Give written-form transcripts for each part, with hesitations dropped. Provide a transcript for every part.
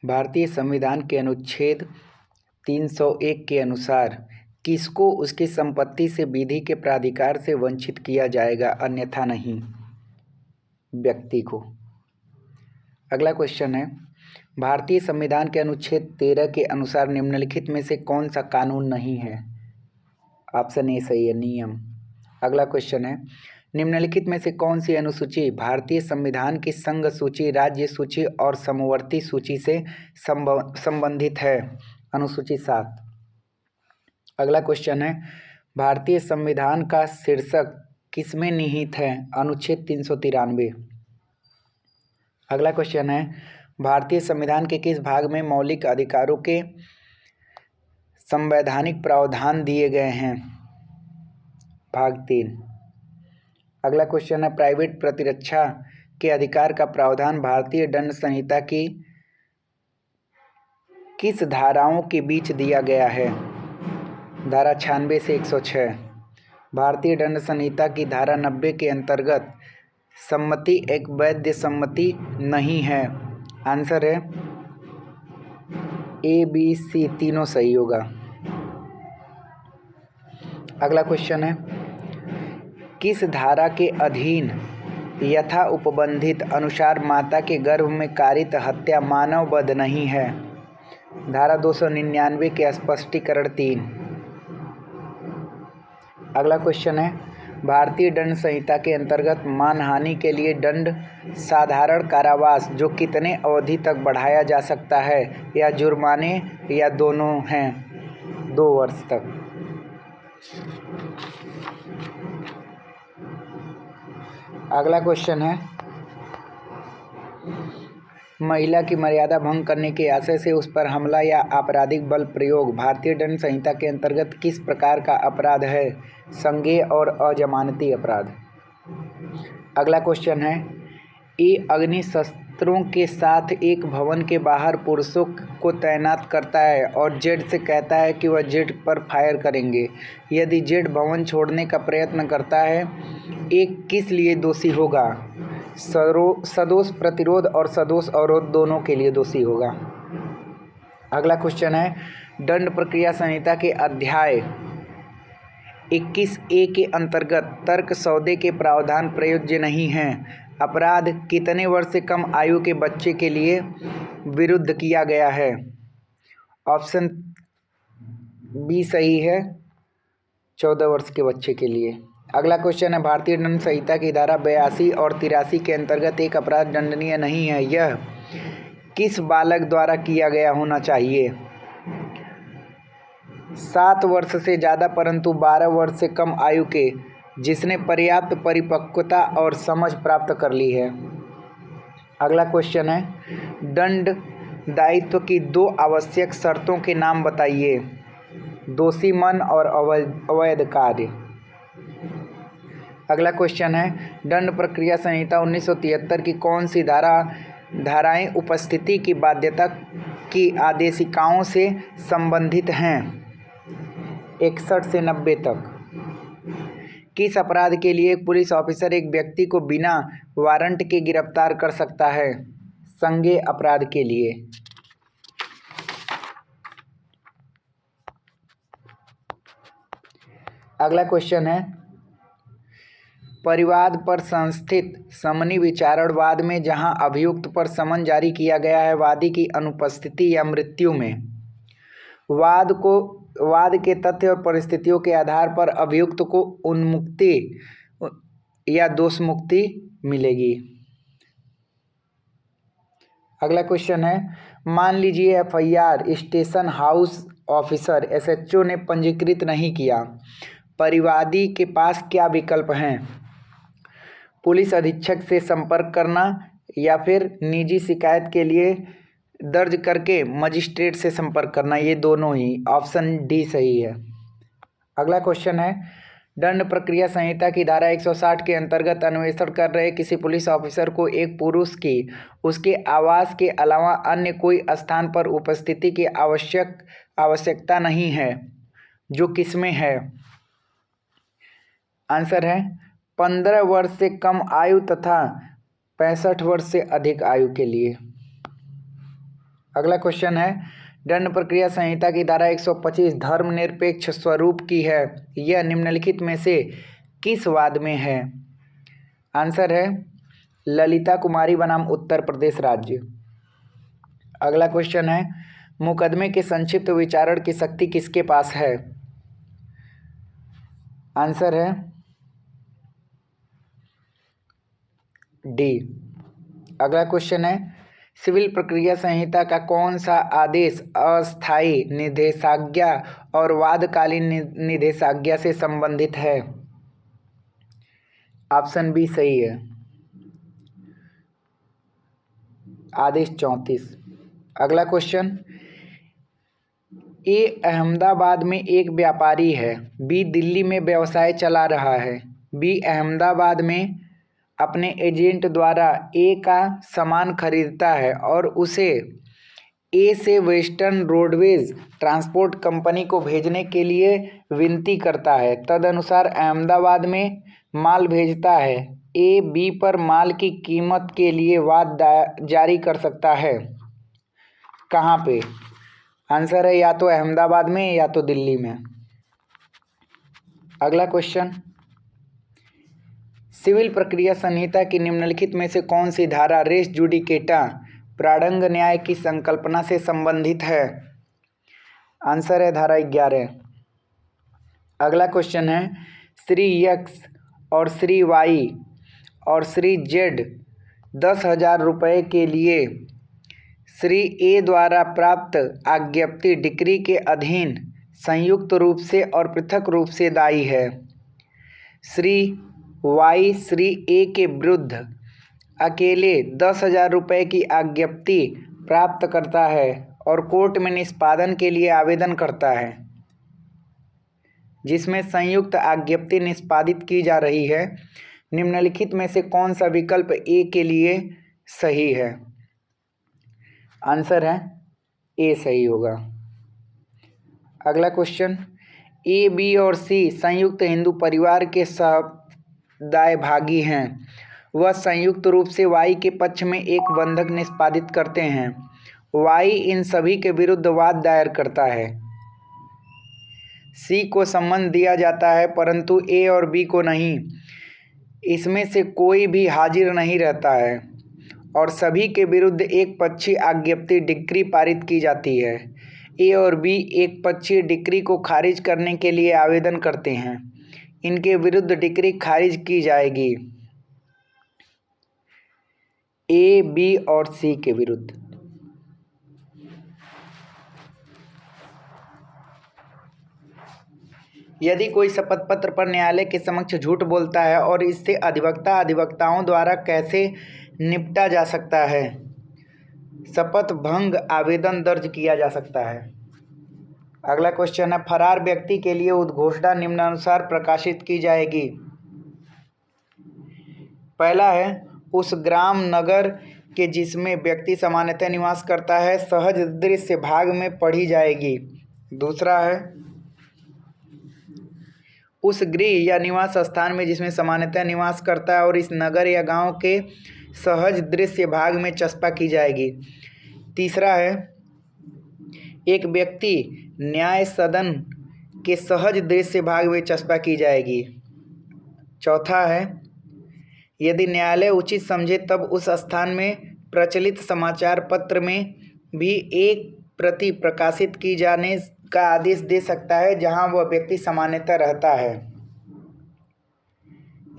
भारतीय संविधान के अनुच्छेद 301 के अनुसार किसको उसकी संपत्ति से विधि के प्राधिकार से वंचित किया जाएगा, अन्यथा नहीं। व्यक्ति को। अगला क्वेश्चन है, भारतीय संविधान के अनुच्छेद 13 के अनुसार निम्नलिखित में से कौन सा कानून नहीं है? ऑप्शन ए सही है, नियम। अगला क्वेश्चन है, निम्नलिखित में से कौन सी अनुसूची भारतीय संविधान की संघ सूची, राज्य सूची और समवर्ती सूची से संबंधित है? अनुसूची 7। अगला क्वेश्चन है, भारतीय संविधान का शीर्षक किसमें निहित है? अनुच्छेद 393। अगला क्वेश्चन है, भारतीय संविधान के किस भाग में मौलिक अधिकारों के संवैधानिक प्रावधान दिए गए हैं? भाग 3। अगला क्वेश्चन है, प्राइवेट प्रतिरक्षा के अधिकार का प्रावधान भारतीय दंड संहिता की किस धाराओं के बीच दिया गया है? धारा 96 से 106। भारतीय दंड संहिता की धारा 90 के अंतर्गत सम्मति एक वैध सम्मति नहीं है। आंसर है ए, बी, सी तीनों सही होगा। अगला क्वेश्चन है, किस धारा के अधीन यथा उपबंधित अनुसार माता के गर्भ में कारित हत्या मानव वध नहीं है? धारा 299 के स्पष्टीकरण 3। अगला क्वेश्चन है, भारतीय दंड संहिता के अंतर्गत मानहानि के लिए दंड साधारण कारावास जो कितने अवधि तक बढ़ाया जा सकता है, या जुर्माने या दोनों हैं? 2 वर्ष तक। अगला क्वेश्चन है, महिला की मर्यादा भंग करने के आशय से उस पर हमला या आपराधिक बल प्रयोग भारतीय दंड संहिता के अंतर्गत किस प्रकार का अपराध है? संज्ञेय और अजमानती अपराध। अगला क्वेश्चन है, ए अग्निशस्त्रों के साथ एक भवन के बाहर पुरुषों को तैनात करता है और जेड से कहता है कि वह जेड पर फायर करेंगे। यदि जेड भवन छोड़ने का प्रयत्न करता है, ए किस लिए दोषी होगा? सदोष प्रतिरोध और सदोष अवरोध दोनों के लिए दोषी होगा। अगला क्वेश्चन है, दंड प्रक्रिया संहिता के अध्याय 21A के अंतर्गत तर्क सौदे के प्रावधान प्रयोज्य नहीं हैं। अपराध कितने वर्ष से कम आयु के बच्चे के लिए विरुद्ध किया गया है? ऑप्शन बी सही है, 14 वर्ष के बच्चे के लिए। अगला क्वेश्चन है, भारतीय दंड संहिता की धारा 82 और 83 के अंतर्गत एक अपराध दंडनीय नहीं है, यह किस बालक द्वारा किया गया होना चाहिए? 7 वर्ष से ज़्यादा परंतु 12 वर्ष से कम आयु के, जिसने पर्याप्त परिपक्वता और समझ प्राप्त कर ली है। अगला क्वेश्चन है, दंड दायित्व की 2 आवश्यक शर्तों के नाम बताइए। दोषी मन और अवैध कार्य। अगला क्वेश्चन है, दंड प्रक्रिया संहिता 1973 की कौन सी धाराएं उपस्थिति की बाध्यता की आदेशिकाओं से संबंधित हैं? 61 से 90 तक। किस अपराध के लिए एक पुलिस ऑफिसर एक व्यक्ति को बिना वारंट के गिरफ्तार कर सकता है? संज्ञेय अपराध के लिए। अगला क्वेश्चन है, परिवाद पर संस्थित समनी विचारणवाद में जहां अभियुक्त पर समन जारी किया गया है, वादी की अनुपस्थिति या मृत्यु में वाद के तथ्य और परिस्थितियों के आधार पर अभियुक्त को उन्मुक्ति या दोष मुक्ति मिलेगी। अगला क्वेश्चन है, मान लीजिए FIR station house officer SHO ने पंजीकृत नहीं किया, परिवादी के पास क्या विकल्प हैं? पुलिस अधीक्षक से संपर्क करना या फिर निजी शिकायत के लिए दर्ज करके मजिस्ट्रेट से संपर्क करना, ये दोनों ही। ऑप्शन डी सही है। अगला क्वेश्चन है, दंड प्रक्रिया संहिता की धारा 160 के अंतर्गत अन्वेषण कर रहे किसी पुलिस ऑफिसर को एक पुरुष की उसके आवास के अलावा अन्य कोई स्थान पर उपस्थिति की आवश्यकता नहीं है, जो किसमें है? आंसर है 15 वर्ष से कम आयु तथा 65 वर्ष से अधिक आयु के लिए। अगला क्वेश्चन है, दंड प्रक्रिया संहिता की धारा 125 धर्मनिरपेक्ष स्वरूप की है, यह निम्नलिखित में से किस वाद में है? आंसर है ललिता कुमारी बनाम उत्तर प्रदेश राज्य। अगला क्वेश्चन है, मुकदमे के संक्षिप्त विचारण की शक्ति किसके पास है? आंसर है डी। अगला क्वेश्चन है, सिविल प्रक्रिया संहिता का कौन सा आदेश अस्थायी निषेधाज्ञा और वादकालीन निषेधाज्ञा से संबंधित है? ऑप्शन बी सही है, आदेश 34। अगला क्वेश्चन, ए अहमदाबाद में एक व्यापारी है, बी दिल्ली में व्यवसाय चला रहा है। बी अहमदाबाद में अपने एजेंट द्वारा ए का सामान खरीदता है और उसे ए से वेस्टर्न रोडवेज ट्रांसपोर्ट कंपनी को भेजने के लिए विनती करता है। तदनुसार अहमदाबाद में माल भेजता है। ए बी पर माल की कीमत के लिए वाद जारी कर सकता है। कहाँ पे? आंसर है या तो अहमदाबाद में या तो दिल्ली में। अगला क्वेश्चन, सिविल प्रक्रिया संहिता की निम्नलिखित में से कौन सी धारा रेस जुडिकेटा प्रारंभ न्याय की संकल्पना से संबंधित है? आंसर है धारा 11। अगला क्वेश्चन है, श्री एक्स और श्री वाई और श्री जेड 10,000 रुपये के लिए श्री ए द्वारा प्राप्त आज्ञप्ति डिक्री के अधीन संयुक्त रूप से और पृथक रूप से दायी है। श्री वाई श्री ए के विरुद्ध अकेले 10,000 रुपये की आज्ञप्ति प्राप्त करता है और कोर्ट में निष्पादन के लिए आवेदन करता है, जिसमें संयुक्त आज्ञप्ति निष्पादित की जा रही है। निम्नलिखित में से कौन सा विकल्प ए के लिए सही है? आंसर है ए सही होगा। अगला क्वेश्चन, ए बी और सी संयुक्त हिंदू परिवार के दायभागी हैं। वह संयुक्त रूप से वाई के पक्ष में एक बंधक निष्पादित करते हैं। वाई इन सभी के विरुद्ध वाद दायर करता है। सी को सम्मन दिया जाता है परंतु ए और बी को नहीं। इसमें से कोई भी हाजिर नहीं रहता है और सभी के विरुद्ध एक पक्षीय आज्ञप्ति डिक्री पारित की जाती है। ए और बी एक पक्षीय डिक्री को खारिज करने के लिए आवेदन करते हैं। इनके विरुद्ध डिक्री खारिज की जाएगी ए, बी और सी के विरुद्ध। यदि कोई शपथ पत्र पर न्यायालय के समक्ष झूठ बोलता है और इससे अधिवक्ताओं द्वारा कैसे निपटा जा सकता है? शपथ भंग आवेदन दर्ज किया जा सकता है। अगला क्वेश्चन है, फरार व्यक्ति के लिए उद्घोषणा निम्नानुसार प्रकाशित की जाएगी। पहला है, उस ग्राम नगर के जिसमें व्यक्ति सामान्यतः निवास करता है सहज दृश्य भाग में पढ़ी जाएगी। दूसरा है, उस गृह या निवास स्थान में जिसमें सामान्यतः निवास करता है और इस नगर या गांव के सहज दृश्य भाग में चस्पा की जाएगी। तीसरा है, एक व्यक्ति न्याय सदन के सहज दृश्य भाग में चस्पा की जाएगी। चौथा है, यदि न्यायालय उचित समझे तब उस स्थान में प्रचलित समाचार पत्र में भी एक प्रति प्रकाशित की जाने का आदेश दे सकता है जहां वह व्यक्ति सामान्यतः रहता है।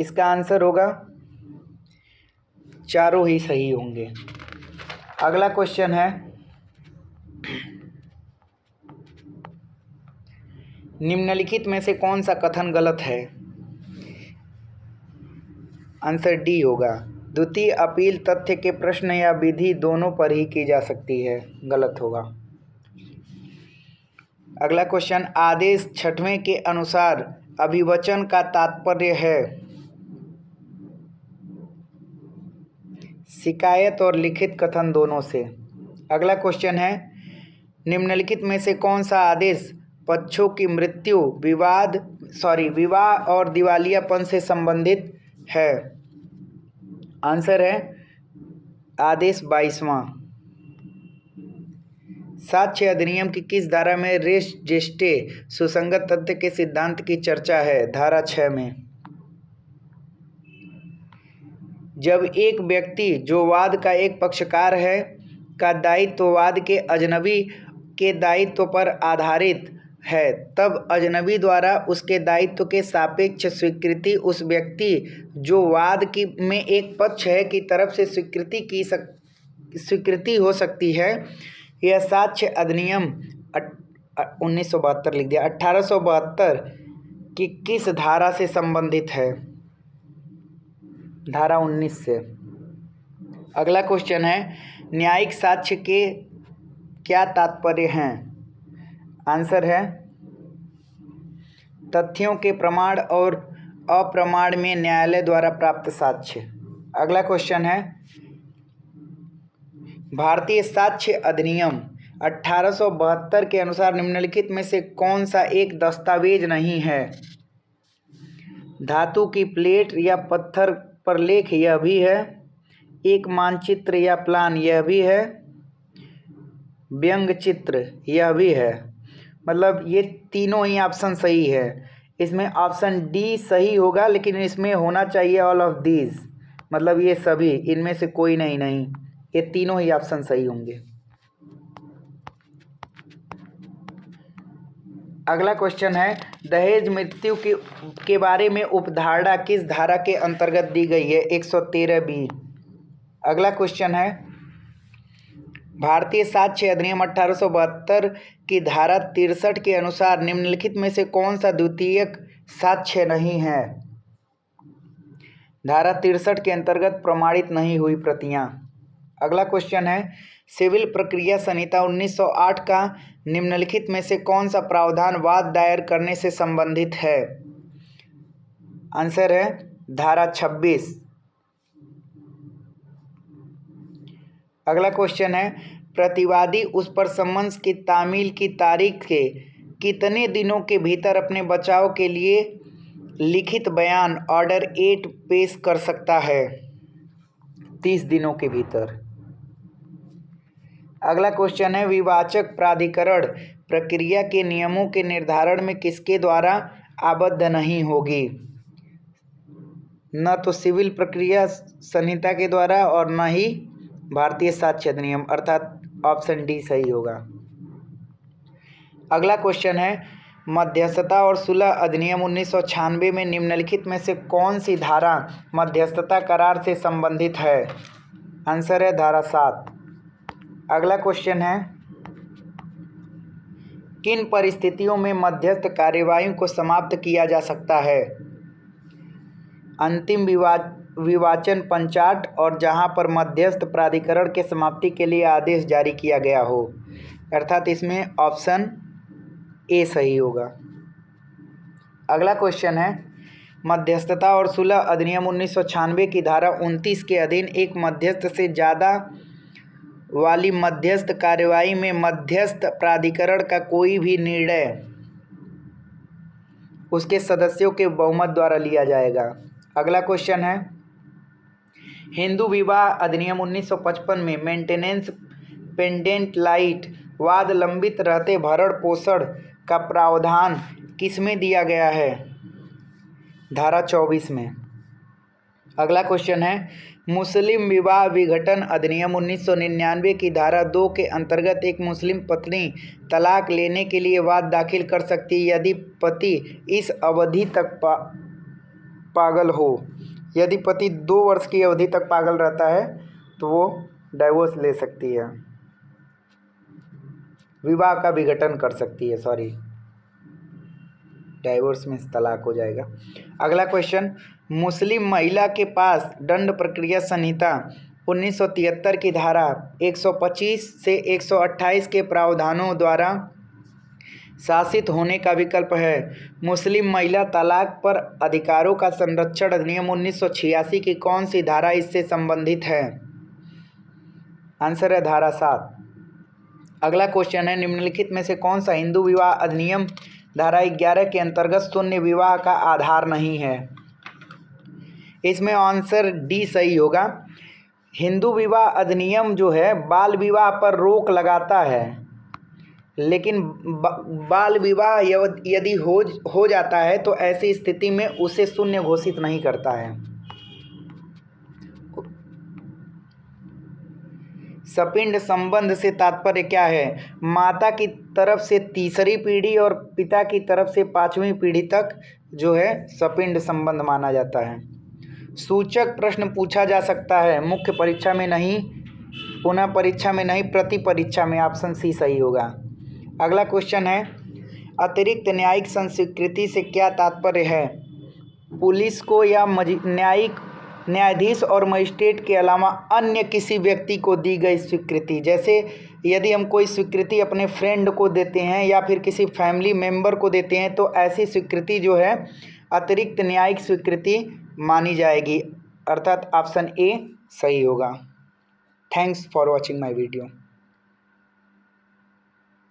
इसका आंसर होगा चारों ही सही होंगे। अगला क्वेश्चन है, निम्नलिखित में से कौन सा कथन गलत है? आंसर डी होगा, द्वितीय अपील तथ्य के प्रश्न या विधि दोनों पर ही की जा सकती है। गलत होगा। अगला क्वेश्चन, आदेश 6वें के अनुसार अभिवचन का तात्पर्य है शिकायत और लिखित कथन दोनों से। अगला क्वेश्चन है, निम्नलिखित में से कौन सा आदेश पक्षों की मृत्यु विवाह और दिवालियापन से संबंधित है? आंसर है आदेश 22वां। साक्ष्य अधिनियम की किस धारा में रेस जेस्टे सुसंगत तथ्य के सिद्धांत की चर्चा है? धारा 6 में। जब एक व्यक्ति जो वाद का एक पक्षकार है का दायित्व वाद के अजनबी के दायित्व पर आधारित है, तब अजनबी द्वारा उसके दायित्व के सापेक्ष स्वीकृति उस व्यक्ति जो वाद की में एक पक्ष है की तरफ से स्वीकृति हो सकती है। यह साक्ष्य अधिनियम 1972 लिख दिया 1872 की किस धारा से संबंधित है? धारा 19 से। अगला क्वेश्चन है, न्यायिक साक्ष्य के क्या तात्पर्य हैं? आंसर है तथ्यों के प्रमाण और अप्रमाण में न्यायालय द्वारा प्राप्त साक्ष्य। अगला क्वेश्चन है, भारतीय साक्ष्य अधिनियम 1872 के अनुसार निम्नलिखित में से कौन सा एक दस्तावेज नहीं है? धातु की प्लेट या पत्थर पर लेख, यह भी है। एक मानचित्र या प्लान, यह भी है। व्यंग चित्र, यह भी है। मतलब ये तीनों ही ऑप्शन सही है। इसमें ऑप्शन डी सही होगा, लेकिन इसमें होना चाहिए ऑल ऑफ दीज, मतलब ये सभी, इनमें से कोई नहीं, ये तीनों ही ऑप्शन सही होंगे। अगला क्वेश्चन है, दहेज मृत्यु के बारे में उपधारणा किस धारा के अंतर्गत दी गई है? 113B। अगला क्वेश्चन है, भारतीय साक्ष्य अधिनियम 1872 की धारा 63 के अनुसार निम्नलिखित में से कौन सा द्वितीयक साक्ष्य नहीं है? धारा 63 के अंतर्गत प्रमाणित नहीं हुई प्रतियां। अगला क्वेश्चन है, सिविल प्रक्रिया संहिता 1908 का निम्नलिखित में से कौन सा प्रावधान वाद दायर करने से संबंधित है? आंसर है धारा 26। अगला क्वेश्चन है, प्रतिवादी उस पर सम्मन्स की तामील की तारीख के कितने दिनों के भीतर अपने बचाव के लिए लिखित बयान ऑर्डर 8 पेश कर सकता है? 30 दिनों के भीतर। अगला क्वेश्चन है, विवाचक प्राधिकरण प्रक्रिया के नियमों के निर्धारण में किसके द्वारा आबद्ध नहीं होगी? न तो सिविल प्रक्रिया संहिता के द्वारा और न ही भारतीय साक्ष्य अधिनियम, अर्थात ऑप्शन डी सही होगा। अगला क्वेश्चन है, मध्यस्थता और सुलह अधिनियम 1996 में निम्नलिखित में से कौन सी धारा मध्यस्थता करार से संबंधित है? आंसर है धारा 7। अगला क्वेश्चन है, किन परिस्थितियों में मध्यस्थ कार्यवाही को समाप्त किया जा सकता है? अंतिम विवाचन पंचाट और जहां पर मध्यस्थ प्राधिकरण के समाप्ति के लिए आदेश जारी किया गया हो, अर्थात इसमें ऑप्शन ए सही होगा। अगला क्वेश्चन है, मध्यस्थता और सुलह अधिनियम 1996 की धारा 29 के अधीन एक मध्यस्थ से ज़्यादा वाली मध्यस्थ कार्यवाही में मध्यस्थ प्राधिकरण का कोई भी निर्णय उसके सदस्यों के बहुमत द्वारा लिया जाएगा। अगला क्वेश्चन है, हिंदू विवाह अधिनियम 1955 में मेंटेनेंस पेंडेंट लाइट वाद लंबित रहते भरण पोषण का प्रावधान किसमें दिया गया है? धारा 24 में। अगला क्वेश्चन है, मुस्लिम विवाह विघटन अधिनियम 1999 की धारा 2 के अंतर्गत एक मुस्लिम पत्नी तलाक लेने के लिए वाद दाखिल कर सकती है यदि पति इस अवधि तक पागल हो। यदि पति 2 वर्ष की अवधि तक पागल रहता है तो वो डाइवोर्स ले सकती है, विवाह का विघटन कर सकती है, डाइवोर्स में तलाक हो जाएगा। अगला क्वेश्चन, मुस्लिम महिला के पास दंड प्रक्रिया संहिता 1973 की धारा 125 से 128 के प्रावधानों द्वारा शासित होने का विकल्प है। मुस्लिम महिला तलाक पर अधिकारों का संरक्षण अधिनियम 1986 की कौन सी धारा इससे संबंधित है? आंसर है धारा 7। अगला क्वेश्चन है, निम्नलिखित में से कौन सा हिंदू विवाह अधिनियम धारा 11 के अंतर्गत शून्य विवाह का आधार नहीं है? इसमें आंसर डी सही होगा। हिंदू विवाह अधिनियम जो है बाल विवाह पर रोक लगाता है, लेकिन बाल विवाह यदि हो जाता है तो ऐसी स्थिति में उसे शून्य घोषित नहीं करता है। सपिंड संबंध से तात्पर्य क्या है? माता की तरफ से तीसरी पीढ़ी और पिता की तरफ से पांचवी पीढ़ी तक जो है सपिंड संबंध माना जाता है। सूचक प्रश्न पूछा जा सकता है, मुख्य परीक्षा में नहीं, पुनः परीक्षा में नहीं, प्रति परीक्षा में। ऑप्शन सी सही होगा। अगला क्वेश्चन है, अतिरिक्त न्यायिक संस्वीकृति से क्या तात्पर्य है? पुलिस को या न्यायाधीश और मजिस्ट्रेट के अलावा अन्य किसी व्यक्ति को दी गई स्वीकृति। जैसे यदि हम कोई स्वीकृति अपने फ्रेंड को देते हैं या फिर किसी फैमिली मेम्बर को देते हैं तो ऐसी स्वीकृति जो है अतिरिक्त न्यायिक स्वीकृति मानी जाएगी, अर्थात ऑप्शन ए सही होगा। Thanks for watching my video.